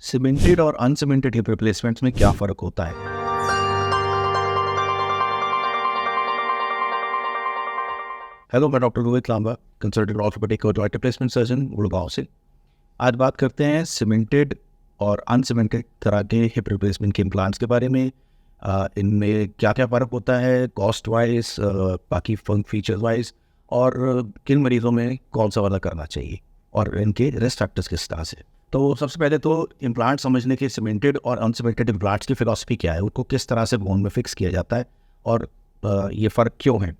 Cemented और uncemented hip replacements में क्या फ़र्क होता है? हेलो, मैं doctor Rohit Lamba, consultant orthopaedic और जॉइंट रिप्लेसमेंट सर्जन, गुड़गांव से। आज बात करते हैं सीमेंटेड और अनसीमेंटेड तरह के हिप रिप्लेसमेंट के इम्प्लांट्स के बारे में। इनमें क्या क्या फ़र्क होता है कॉस्ट वाइज, बाकी फीचर्स वाइज, और किन मरीज़ों में कौन सा वाला करना चाहिए और इनके रिस्क फैक्टर्स किस तरह से। तो सबसे पहले तो इम्प्लांट समझने के सीमेंटेड और अनसीमेंटेड इम्प्लांट्स की फिलॉसफी क्या है, उनको किस तरह से बोन में फिक्स किया जाता है और ये फ़र्क क्यों है।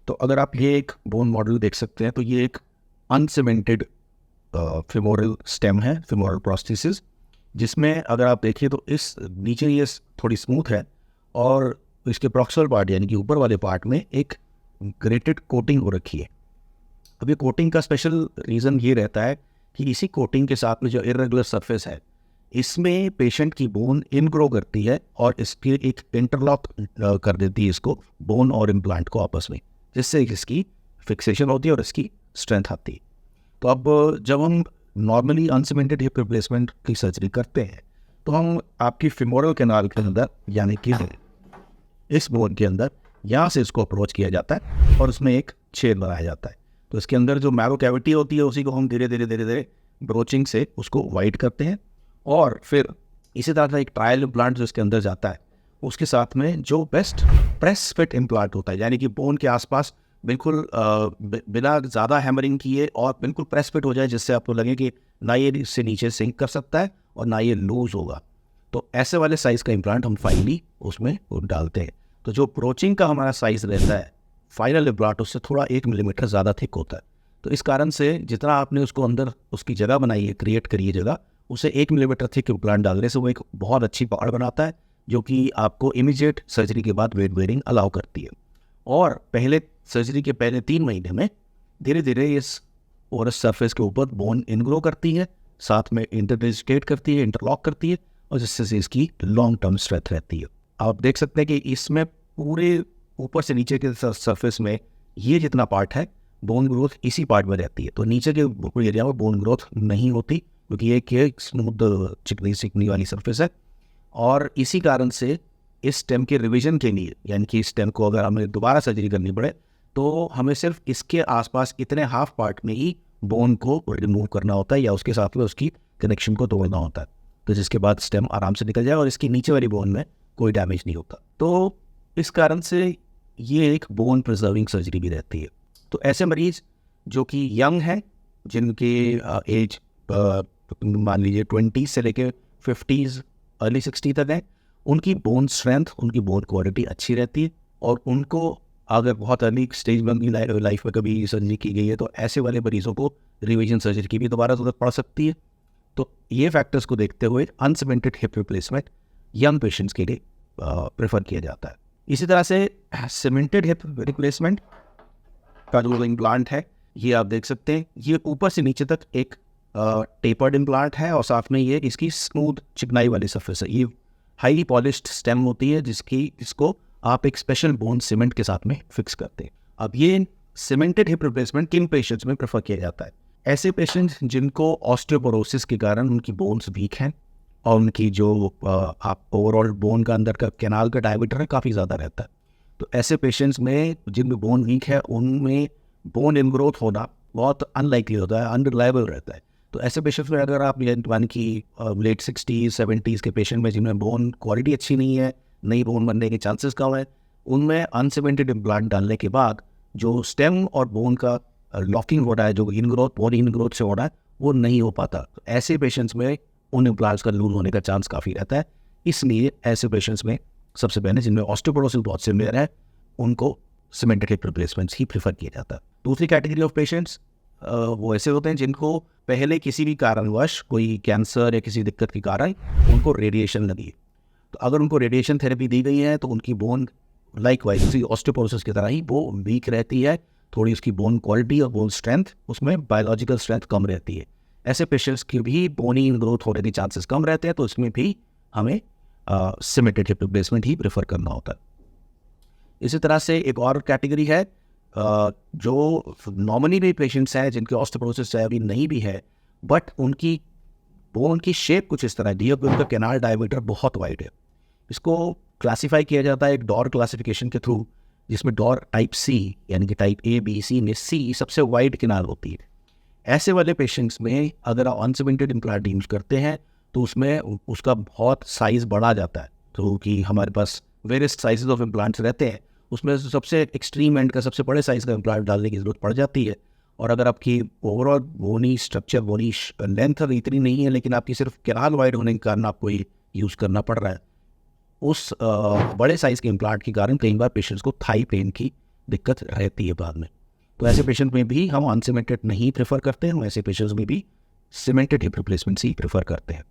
तो अगर आप ये एक बोन मॉडल देख सकते हैं तो ये एक अनसीमेंटेड फेमोरल स्टेम है, फेमोरल प्रोस्थेसिस, जिसमें अगर आप देखिए तो इस नीचे ये थोड़ी स्मूथ है और इसके प्रॉक्सिमल पार्ट यानी कि ऊपर वाले पार्ट में एक ग्रेटेड कोटिंग हो रखी है। अब ये कोटिंग का स्पेशल रीज़न ये रहता है कि इसी कोटिंग के साथ में जो इरेगुलर सरफेस है, इसमें पेशेंट की बोन इनग्रो करती है और इसके एक इंटरलॉक कर देती है इसको, बोन और इम्प्लांट को आपस में, जिससे इसकी फिक्सेशन होती है और इसकी स्ट्रेंथ आती है। तो अब जब हम नॉर्मली अनसीमेंटेड हिप रिप्लेसमेंट की सर्जरी करते हैं तो हम आपकी फिमोरल कैनाल के अंदर यानी कि इस बोन के अंदर यहाँ से इसको अप्रोच किया जाता है और उसमें एक छेद बनाया जाता है। तो इसके अंदर जो मैरो कैविटी होती है उसी को हम धीरे धीरे ब्रोचिंग से उसको वाइड करते हैं और फिर इसी तरह का एक ट्रायल इम्प्लांट जो इसके अंदर जाता है उसके साथ में जो बेस्ट प्रेस फिट इम्प्लांट होता है, यानी कि बोन के आसपास बिल्कुल बिना ज़्यादा हैमरिंग किए और बिल्कुल प्रेस फिट हो जाए, जिससे आपको लगे कि ना ये इससे नीचे सिंक कर सकता है और ना ये लूज होगा। तो ऐसे वाले साइज़ का इम्प्लांट हम फाइनली उसमें डालते हैं। तो जो ब्रोचिंग का हमारा साइज़ रहता है फाइनल इम्प्लांट उससे थोड़ा 1 मिलीमीटर ज़्यादा थिक होता है। तो इस कारण से जितना आपने उसको अंदर उसकी जगह बनाई है, क्रिएट करी है जगह, उसे 1 मिलीमीटर थिक इम्प्लांट डालने से वो एक बहुत अच्छी पकड़ बनाता है, जो कि आपको इमीडिएट सर्जरी के बाद वेट बेयरिंग अलाउ करती है। और पहले सर्जरी के पहले 3 महीने में धीरे धीरे इस ओरस सरफेस के ऊपर बोन इनग्रो करती है, साथ में इंटरडिजिटेट करती है, इंटरलॉक करती है, और जिससे से इसकी लॉन्ग टर्म स्ट्रेंथ रहती है। आप देख सकते हैं कि इसमें पूरे ऊपर से नीचे के सरफेस में ये जितना पार्ट है बोन ग्रोथ इसी पार्ट में रहती है। तो नीचे के एरिया में बोन ग्रोथ नहीं होती क्योंकि ये एक स्मूथ चिकनी चिकनी वाली सरफेस है। और इसी कारण से इस स्टेम के रिवीजन के लिए, यानी कि इस स्टेम को अगर हमें दोबारा सर्जरी करनी पड़े तो हमें सिर्फ इसके आसपास इतने हाफ पार्ट में ही बोन को रिमूव करना होता है या उसके साथ में उसकी कनेक्शन को तोड़ना होता है, तो जिसके बाद स्टेम आराम से निकल जाए और इसकी नीचे वाली बोन में कोई डैमेज नहीं होता। तो इस कारण से ये एक बोन प्रिजर्विंग सर्जरी भी रहती है। तो ऐसे मरीज जो कि यंग हैं, जिनके एज मान लीजिए 20 से लेकर 50s अर्ली 60 तक है, उनकी बोन स्ट्रेंथ, उनकी बोन क्वालिटी अच्छी रहती है। और उनको अगर बहुत अर्ली स्टेज में अपनी लाइफ में कभी सर्जरी की गई है तो ऐसे वाले मरीजों को रिवीजन सर्जरी की भी दोबारा ज़रूरत पड़ सकती है। तो ये फैक्टर्स को देखते हुए uncemented hip replacement young patients के लिए प्रेफर किया जाता है। इसी तरह से सीमेंटेड हिप रिप्लेसमेंट का जो इम्प्लांट है ये आप देख सकते हैं, ये ऊपर से नीचे तक एक टेपर्ड इम्प्लांट है और साथ में ये इसकी स्मूथ चिकनाई वाली सरफेस है। ये हाईली पॉलिश्ड स्टेम होती है जिसको आप एक स्पेशल बोन सीमेंट के साथ में फिक्स करते हैं। अब ये सीमेंटेड हिप रिप्लेसमेंट किन पेशेंट्स में प्रेफर किया जाता है? ऐसे पेशेंट्स जिनको ऑस्टियोपोरोसिस के कारण उनकी बोन्स वीक हैं और उनकी जो आप ओवरऑल बोन का अंदर का कैनाल का डायमीटर है काफ़ी ज़्यादा रहता है। तो ऐसे पेशेंट्स में जिनमें बोन वीक है उनमें बोन इनग्रोथ होना बहुत अनलाइकली होता है, अनरिलायबल रहता है। तो ऐसे पेशेंट्स में अगर आप मान की लेट 60s 70s के पेशेंट में जिनमें बोन क्वालिटी अच्छी नहीं है, नई बोन बनने के चांसेस कम है, उनमें अनसीमेंटेड इम्प्लांट डालने के बाद जो स्टेम और बोन का लॉकिंग हो रहा है, जो इनग्रोथ बोन इनग्रोथ से हो रहा है, वो नहीं हो पाता। तो ऐसे पेशेंट्स में उन इम्प्लांट्स का लूज होने का चांस काफ़ी रहता है। इसलिए ऐसे पेशेंट्स में सबसे पहले जिनमें ऑस्टियोपोरोसिस बहुत सिवियर है उनको सीमेंटेड हिप रिप्लेसमेंट्स ही प्रेफर किया जाता है। दूसरी कैटेगरी ऑफ पेशेंट्स वो ऐसे होते हैं जिनको पहले किसी भी कारणवश कोई कैंसर या किसी दिक्कत के कारण उनको रेडिएशन लगी है। तो अगर उनको रेडिएशन थेरेपी दी गई है तो उनकी बोन लाइकवाइज उसी ऑस्टियोपोरोसिस की तरह ही वो वीक रहती है, थोड़ी उसकी बोन क्वालिटी और बोन स्ट्रेंथ, उसमें बायोलॉजिकल स्ट्रेंथ कम रहती है। ऐसे पेशेंट्स की भी बोनी ग्रोथ होने के चांसेस कम रहते हैं, तो इसमें भी हमें सीमेंटेड हिप रिप्लेसमेंट ही प्रेफर करना होता है। इसी तरह से एक और कैटेगरी है जो नॉर्मली भी पेशेंट्स हैं जिनके ऑस्टियोपोरोसिस अभी नहीं भी है, बट उनकी बोन की शेप कुछ इस तरह दी है, उनका कैनाल डायमीटर बहुत वाइड है। इसको क्लासीफाई किया जाता है एक डॉर क्लासिफिकेशन के थ्रू, जिसमें डॉर टाइप सी यानी कि टाइप ए बी सी में सी सबसे वाइड किनार होती है। ऐसे वाले पेशेंट्स में अगर आप अनसीमेंटेड इम्प्लांट यूज करते हैं तो उसमें उसका बहुत साइज़ बढ़ा जाता है, तो कि हमारे पास वेरियस साइजेस ऑफ इम्प्लांट्स रहते हैं, उसमें सबसे एक्सट्रीम एंड का सबसे बड़े साइज़ का इम्प्लांट डालने की ज़रूरत पड़ जाती है। और अगर आपकी ओवरऑल बोनी स्ट्रक्चर, बोनी लेंथ इतनी नहीं है, लेकिन आपकी सिर्फ कैनाल वाइड होने के कारण आपको ये यूज़ करना पड़ रहा है, उस बड़े साइज़ के इम्प्लांट के कारण कई बार पेशेंट्स को थाई पेन की दिक्कत रहती है बाद में। तो ऐसे पेशेंट में भी हम अनसीमेंटेड नहीं प्रेफर करते हैं, ऐसे पेशेंट्स में भी सीमेंटेड हिप रिप्लेसमेंट ही प्रेफर करते हैं।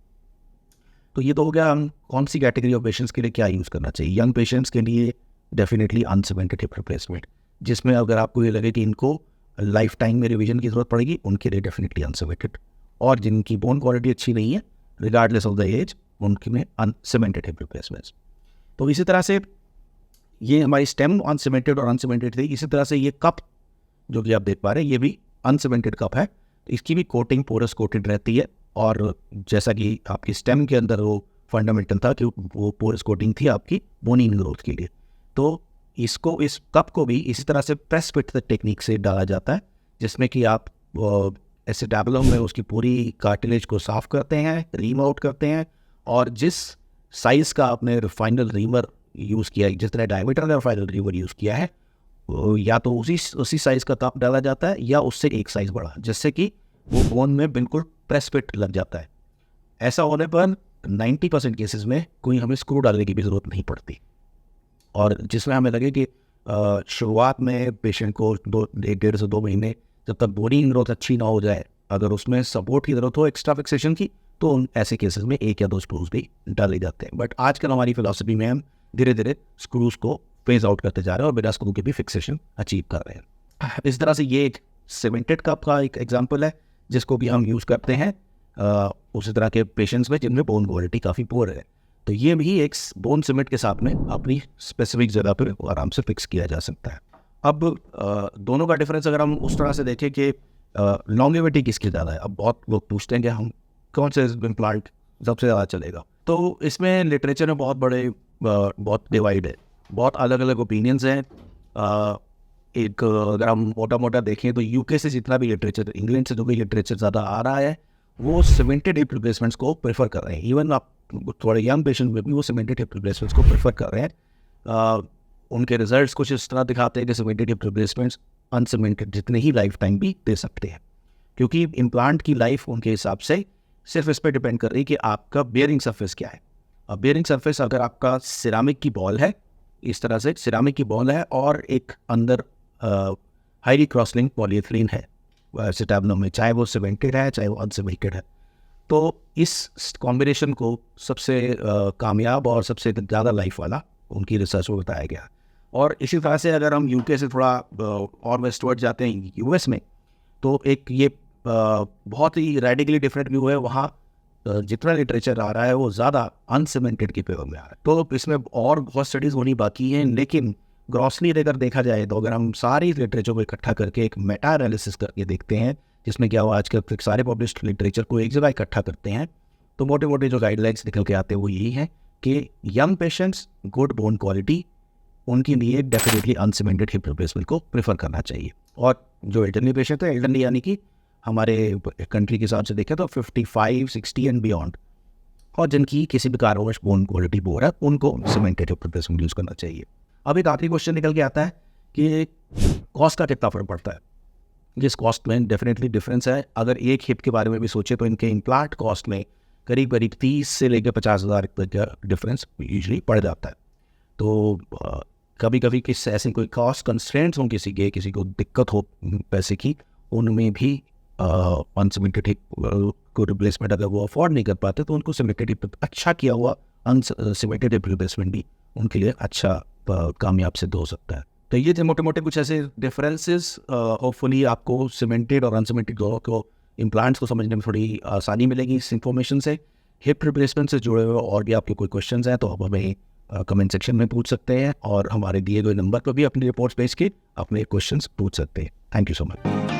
तो ये तो हो गया हम कौन सी कैटेगरी ऑफ पेशेंट्स के लिए क्या यूज़ करना चाहिए। यंग पेशेंट्स के लिए डेफिनेटली अनसीमेंटेड हिप रिप्लेसमेंट, जिसमें अगर आपको ये लगे कि इनको लाइफ टाइम में रिवीजन की ज़रूरत पड़ेगी, उनके लिए डेफिनेटली अनसीमेंटेड। और जिनकी बोन क्वालिटी अच्छी नहीं है रिगार्डलेस ऑफ द एज, उनके में अनसीमेंटेड हिप रिप्लेसमेंट्स। तो इसी तरह से ये हमारी स्टेम अनसीमेंटेड और अनसीमेंटेड थी। इसी तरह से ये कप जो कि आप देख पा रहे हैं, ये भी अनसीमेंटेड कप है, इसकी भी कोटिंग पोरस कोटेड रहती है। और जैसा कि आपकी स्टेम के अंदर वो फंडामेंटल था कि वो पोरस कोटिंग थी आपकी बोनी ग्रोथ के लिए, तो इसको, इस कप को भी इसी तरह से प्रेस फिट टेक्निक से डाला जाता है, जिसमें कि आप एसिटाबुलम में उसकी पूरी कार्टिलेज को साफ करते हैं, रीम आउट करते हैं, और जिस साइज़ का आपने फाइनल रीमर यूज़ किया है, जितना डायमीटर का फाइनल रीमर यूज़ किया है, या तो उसी साइज़ का कप डाला जाता है या उससे एक साइज़ बड़ा, जिससे कि वो बोन में बिल्कुल प्रेस फिट लग जाता है। ऐसा होने पर 90% केसेस में कोई हमें स्क्रू डालने की भी ज़रूरत नहीं पड़ती। और जिसमें हमें लगे कि शुरुआत में पेशेंट को 1.5 से 2 महीने जब तक बोनी ग्रोथ अच्छी ना हो जाए, अगर उसमें सपोर्ट की ज़रूरत हो एक्स्ट्रा फिक्सेशन की, तो उन ऐसे केसेस में 1 या 2 स्क्रूज भी डाले जाते हैं। बट आजकल हमारी फिलॉसफी में हम धीरे धीरे स्क्रूज को फेज आउट करते जा रहे हैं और बिना स्क्रू के भी फिक्सेशन अचीव कर रहे हैं। इस तरह से ये एक सीमेंटेड कप का एक एग्जाम्पल है, जिसको भी हम यूज़ करते हैं उसी तरह के पेशेंट्स में जिनमें बोन क्वालिटी काफ़ी पुअर है। तो ये भी एक बोन सीमेंट के साथ में अपनी स्पेसिफिक जगह पर आराम से फिक्स किया जा सकता है। अब दोनों का डिफरेंस अगर हम उस तरह से देखें कि लॉन्गेविटी किसकी ज़्यादा है, अब बहुत लोग पूछते हैं कि हम कौन से इम्प्लांट सबसे ज़्यादा चलेगा। तो इसमें लिटरेचर में बहुत डिवाइड है, बहुत अलग अलग ओपिनियंस हैं। एक अगर हम मोटा देखें तो यूके से जितना भी लिटरेचर, इंग्लैंड से जो भी लिटरेचर ज़्यादा आ रहा है, वो सीमेंटेड हिप रिप्लेसमेंट्स को प्रेफर कर रहे हैं। इवन आप थोड़े यंग पेशेंट में भी वो सीमेंटेड हिप रिप्लेसमेंट्स को प्रेफर कर रहे हैं। उनके रिजल्ट्स कुछ इस तरह दिखाते हैं कि सीमेंटेड हिप रिप्लेसमेंट्स अनसीमेंटेड जितने ही लाइफ टाइम भी दे सकते हैं, क्योंकि इम्प्लांट की लाइफ उनके हिसाब से सिर्फ इस पर डिपेंड कर रही है कि आपका बेयरिंग सरफेस क्या है। अब बेयरिंग सरफेस अगर आपका सिरामिक की बॉल है, इस तरह से सिरामिक की बॉल है और एक अंदर हाईली क्रॉसलिंक पॉलीएथिलीन है एसिटाबुलम में, चाहे वो सीमेंटेड है चाहे वो अनसीमेंटेड है, तो इस कॉम्बिनेशन को सबसे कामयाब और सबसे ज़्यादा लाइफ वाला उनकी रिसर्च में बताया गया। और इसी तरह से अगर हम यूके से थोड़ा और वेस्टवर्ड जाते हैं यूएस में, तो एक ये बहुत ही रेडिकली डिफरेंट व्यू है। वहाँ जितना लिटरेचर आ रहा है वो ज़्यादा अनसीमेंटेड के फेवर में आ रहा है। तो इसमें और बहुत स्टडीज़ होनी बाकी हैं, लेकिन ग्रॉसली अगर देखा जाए तो अगर हम सारी लिटरेचर को इकट्ठा करके एक मेटा एनालिसिस करके देखते हैं, जिसमें क्या हुआ आजकल सारे पब्लिश्ड लिटरेचर को एक जगह इकट्ठा करते हैं, तो मोटे मोटे जो गाइडलाइंस निकल के आते हैं वो यही है कि young patients good bone quality, उनके लिए डेफिनेटली अनसीमेंटेड हिप रिप्लेसमेंट को प्रेफर करना चाहिए। और जो एल्डरली पेशेंट है, एल्डरली यानी कि हमारे कंट्री के हिसाब से देखें तो 55, 60 एंड बियॉन्ड, और जिनकी किसी भी कारणवश बोन क्वालिटी पोर है, उनको सीमेंटेड हिप रिप्लेसमेंट यूज़ करना चाहिए। अब एक आखिरी क्वेश्चन निकल के आता है कि कॉस्ट का कितना फ़र्क पड़ता है। जिस कॉस्ट में डेफिनेटली डिफरेंस है। अगर एक हिप के बारे में भी सोचे तो इनके इम्प्लांट कॉस्ट में करीब 30 से लेकर 50,000 तक का डिफरेंस यूजली पड़ जाता है। तो कभी कभी किस ऐसे कोई कॉस्ट कंस्ट्रेंट्स हों किसी को दिक्कत हो पैसे की, उनमें भी अनसीमेंटेड हिप को रिप्लेसमेंट अगर वो अफोर्ड नहीं कर पाते तो उनको सीमेंटेड हिप, अच्छा किया हुआ अनसीमेंटेड हिप रिप्लेसमेंट भी उनके लिए अच्छा कामयाब सिद्ध हो सकता है। तो ये थे मोटे मोटे कुछ ऐसे डिफरेंसेस। होपफुली आपको सीमेंटेड और अनसीमेंटेड दोनों को इम्प्लांट्स को समझने में थोड़ी आसानी मिलेगी इस इन्फॉर्मेशन से। हिप रिप्लेसमेंट से जुड़े हुए और भी आपके कोई क्वेश्चंस हैं तो आप हमें कमेंट सेक्शन में पूछ सकते हैं, और हमारे दिए गए नंबर पर भी अपनी रिपोर्ट्स भेज के अपने क्वेश्चंस पूछ सकते हैं। Thank you so much.